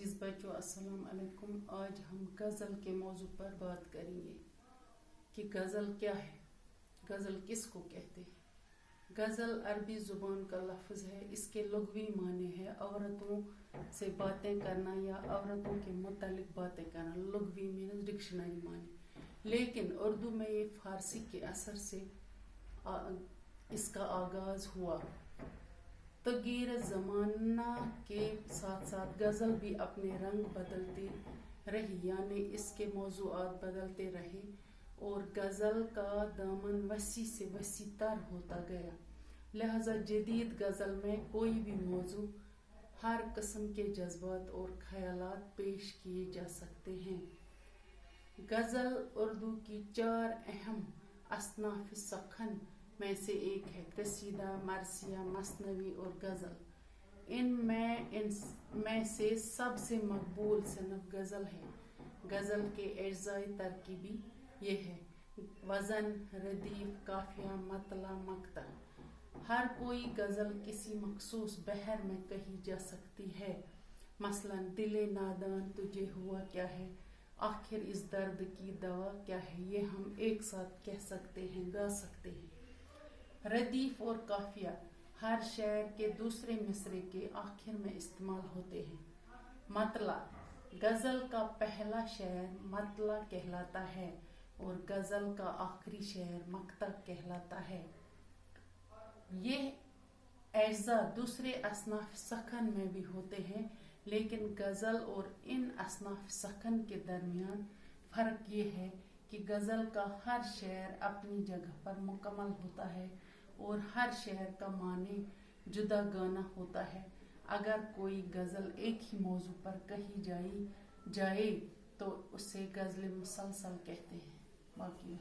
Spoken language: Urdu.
عزیز بچوں السلام علیکم. آج ہم غزل کے موضوع پر بات کریں گے کہ غزل کیا ہے، غزل کس کو کہتے ہیں. غزل عربی زبان کا لفظ ہے. اس کے لغوی معنی ہے عورتوں سے باتیں کرنا یا عورتوں کے متعلق باتیں کرنا. لغوی مینز ڈکشنری معنی، لیکن اردو میں یہ فارسی کے اثر سے اس کا آغاز ہوا. تغیر زمانہ کے ساتھ ساتھ غزل بھی اپنے رنگ بدلتی رہی، یعنی اس کے موضوعات بدلتے رہے اور غزل کا دامن وسیع سے وسیع تر ہوتا گیا. لہذا جدید غزل میں کوئی بھی موضوع، ہر قسم کے جذبات اور خیالات پیش کیے جا سکتے ہیں. غزل اردو کی 4 اہم اصناف سخن میں سے ایک ہے: قصیدہ، مرثیہ، مثنوی اور غزل. ان میں سے سب سے مقبول صنف غزل ہے. غزل کے اجزائے ترکیبی یہ ہے: وزن، ردیف، قافیہ، مطلع، مقطع. ہر کوئی غزل کسی مخصوص بحر میں کہی جا سکتی ہے. مثلاً دل نادان تجھے ہوا کیا ہے، آخر اس درد کی دوا کیا ہے، یہ ہم ایک ساتھ کہہ سکتے ہیں، گا سکتے ہیں. ردیف اور قافیہ ہر شعر کے دوسرے مصرعے کے آخر میں استعمال ہوتے ہیں. مطلع، غزل کا پہلا شعر مطلع کہلاتا ہے اور غزل کا آخری شعر مقطع کہلاتا ہے. یہ اجزاء دوسرے اصناف سخن میں بھی ہوتے ہیں، لیکن غزل اور ان اصناف سخن کے درمیان فرق یہ ہے کہ غزل کا ہر شعر اپنی جگہ پر مکمل ہوتا ہے اور ہر شعر کا معنی جدا گانا ہوتا ہے. اگر کوئی غزل ایک ہی موضوع پر کہی جائے تو اسے غزل مسلسل کہتے ہیں. باقی